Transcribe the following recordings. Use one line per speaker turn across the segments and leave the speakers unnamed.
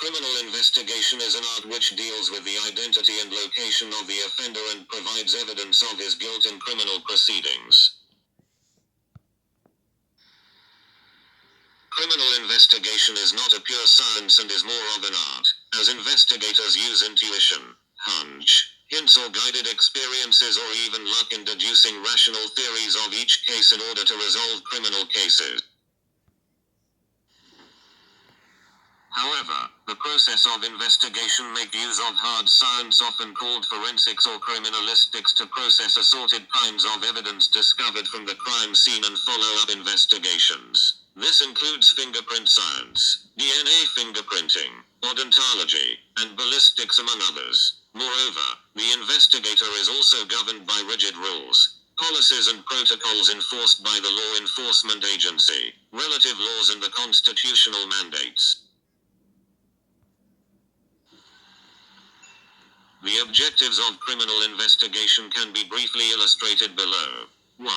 Criminal investigation is an art which deals with the identity and location of the offender and provides evidence of his guilt in criminal proceedings. Criminal investigation is not a pure science and is more of an art, as investigators use intuition, hunch, hints or guided experiences or even luck in deducing rational theories of each case in order to resolve criminal cases. However, the process of investigation makes use of hard science often called forensics or criminalistics to process assorted kinds of evidence discovered from the crime scene and follow-up investigations. This includes fingerprint science, DNA fingerprinting, odontology, and ballistics among others. Moreover, the investigator is also governed by rigid rules, policies and protocols enforced by the law enforcement agency, relative laws and the constitutional mandates. The objectives of criminal investigation can be briefly illustrated below. 1.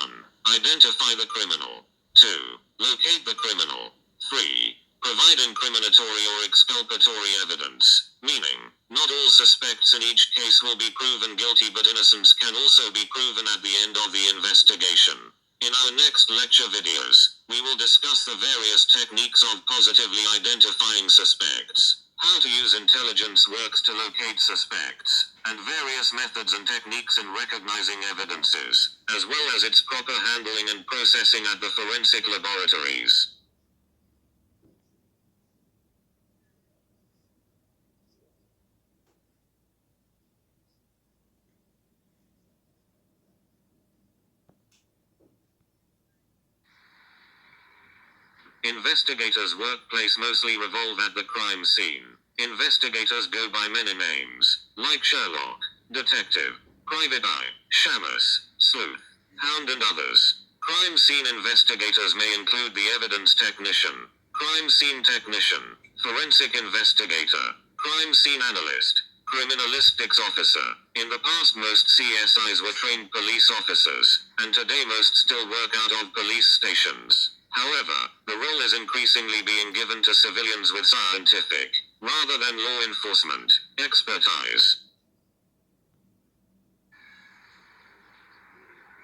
Identify the criminal. 2. Locate the criminal. 3. Provide incriminatory or exculpatory evidence, meaning, not all suspects in each case will be proven guilty, but innocence can also be proven at the end of the investigation. In our next lecture videos, we will discuss the various techniques of positively identifying suspects, how to use intelligence works to locate suspects, and various methods and techniques in recognizing evidences, as well as its proper handling and processing at the forensic laboratories. Investigators' workplace mostly revolve at the crime scene. Investigators go by many names, like Sherlock, Detective, Private Eye, Shamus, Sleuth, Hound and others. Crime scene investigators may include the evidence technician, crime scene technician, forensic investigator, crime scene analyst, criminalistics officer. In the past most CSIs were trained police officers, and today most still work out of police stations. However, the role is increasingly being given to civilians with scientific, rather than law enforcement, expertise.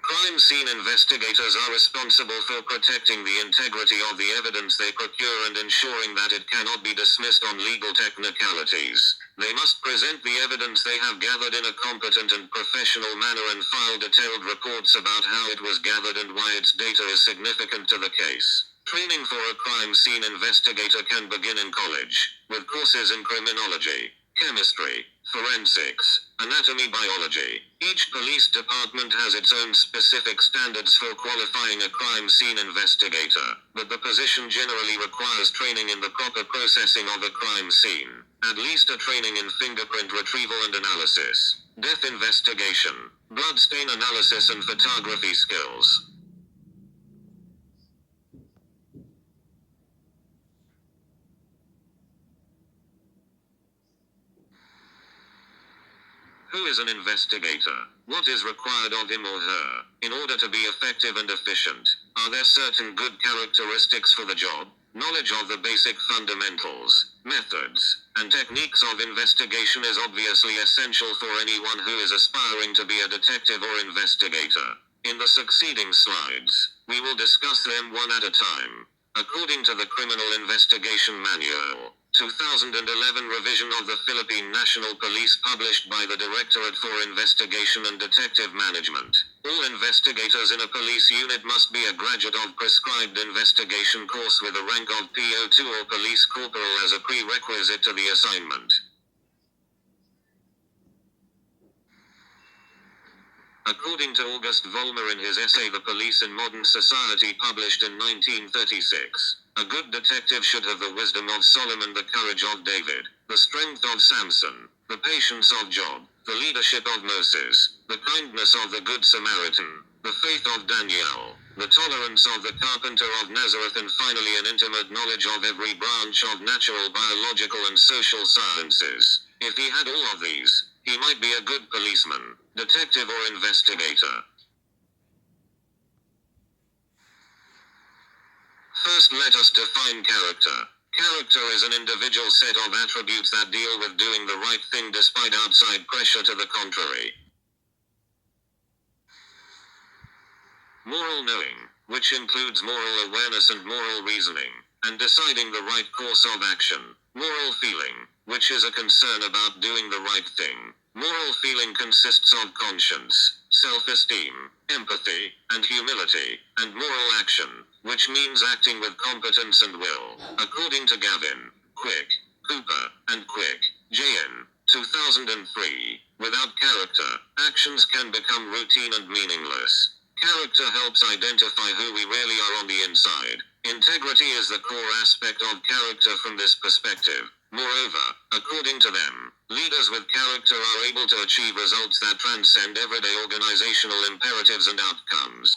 Crime scene investigators are responsible for protecting the integrity of the evidence they procure and ensuring that it cannot be dismissed on legal technicalities. They must present the evidence they have gathered in a competent and professional manner and file detailed reports about how it was gathered and why its data is significant to the case. Training for a crime scene investigator can begin in college, with courses in criminology, chemistry, forensics, anatomy, biology. Each police department has its own specific standards for qualifying a crime scene investigator, but the position generally requires training in the proper processing of a crime scene, at least a training in fingerprint retrieval and analysis, death investigation, bloodstain analysis and photography skills. Who is an investigator? What is required of him or her, in order to be effective and efficient? Are there certain good characteristics for the job? Knowledge of the basic fundamentals, methods, and techniques of investigation is obviously essential for anyone who is aspiring to be a detective or investigator. In the succeeding slides, we will discuss them one at a time. According to the Criminal Investigation Manual, 2011 revision of the Philippine National Police published by the Directorate for Investigation and Detective Management, all investigators in a police unit must be a graduate of prescribed investigation course with a rank of PO2 or police corporal as a prerequisite to the assignment. According to August Vollmer in his essay The Police in Modern Society published in 1936, a good detective should have the wisdom of Solomon, the courage of David, the strength of Samson, the patience of Job, the leadership of Moses, the kindness of the Good Samaritan, the faith of Daniel, the tolerance of the carpenter of Nazareth, and finally an intimate knowledge of every branch of natural, biological and social sciences. If he had all of these, he might be a good policeman, detective or investigator. First, let us define character. Character is an individual set of attributes that deal with doing the right thing despite outside pressure to the contrary. Moral knowing, which includes moral awareness and moral reasoning, and deciding the right course of action. Moral feeling, which is a concern about doing the right thing. Moral feeling consists of conscience, self-esteem, empathy, and humility, and moral action, which means acting with competence and will. According to Gavin, Quick, Cooper, and Quick, J.N., 2003, without character, actions can become routine and meaningless. Character helps identify who we really are on the inside. Integrity is the core aspect of character from this perspective. Moreover, according to them, leaders with character are able to achieve results that transcend everyday organizational imperatives and outcomes.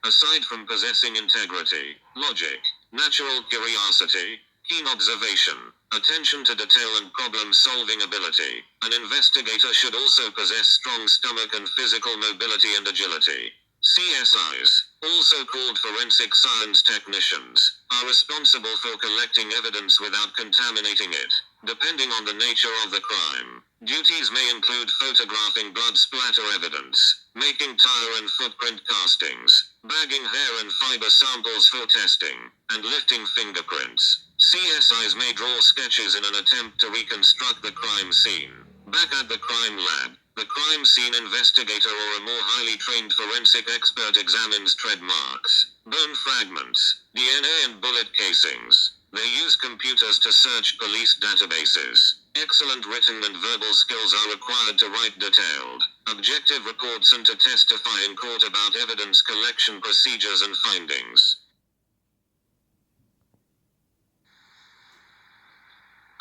Aside from possessing integrity, logic, natural curiosity, keen observation, attention to detail and problem-solving ability, an investigator should also possess strong stomach and physical mobility and agility. CSIs, also called forensic science technicians, are responsible for collecting evidence without contaminating it. Depending on the nature of the crime, duties may include photographing blood splatter evidence, making tire and footprint castings, bagging hair and fiber samples for testing, and lifting fingerprints. CSIs may draw sketches in an attempt to reconstruct the crime scene. Back at the crime lab, the crime scene investigator or a more highly trained forensic expert examines tread marks, bone fragments, DNA and bullet casings. They use computers to search police databases. Excellent written and verbal skills are required to write detailed, objective reports and to testify in court about evidence collection procedures and findings.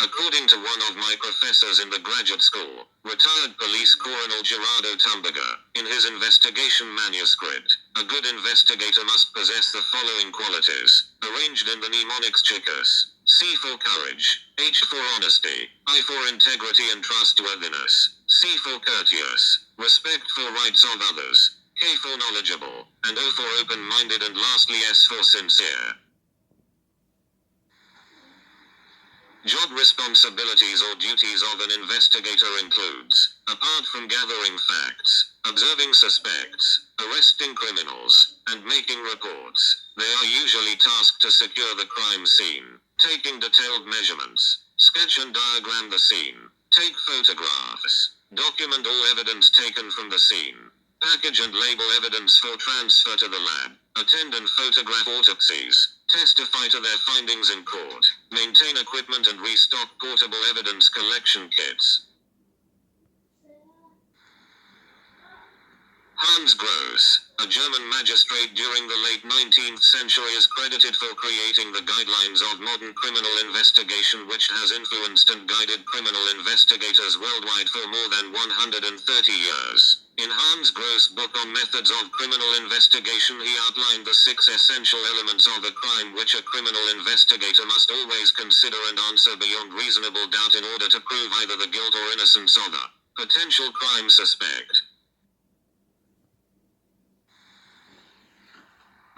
According to one of my professors in the graduate school, retired police Coronel Gerardo Tumberger, in his investigation manuscript, a good investigator must possess the following qualities, arranged in the mnemonics Chicus: C for courage, H for honesty, I for integrity and trustworthiness, C for courteous, respect for rights of others, K for knowledgeable, and O for open-minded, and lastly S for sincere. Job responsibilities or duties of an investigator includes, apart from gathering facts, observing suspects, arresting criminals, and making reports, they are usually tasked to secure the crime scene, taking detailed measurements, sketch and diagram the scene, take photographs, document all evidence taken from the scene, package and label evidence for transfer to the lab, attend and photograph autopsies, testify to their findings in court, maintain equipment and restock portable evidence collection kits. Hans Gross, a German magistrate during the late 19th century, is credited for creating the guidelines of modern criminal investigation, which has influenced and guided criminal investigators worldwide for more than 130 years. In Hans Gross' book on methods of criminal investigation, he outlined the 6 essential elements of a crime which a criminal investigator must always consider and answer beyond reasonable doubt in order to prove either the guilt or innocence of a potential crime suspect.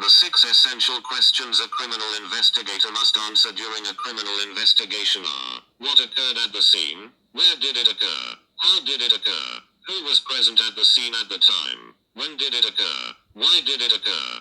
The 6 essential questions a criminal investigator must answer during a criminal investigation are: what occurred at the scene? Where did it occur? How did it occur? Who was present at the scene at the time? When did it occur? Why did it occur?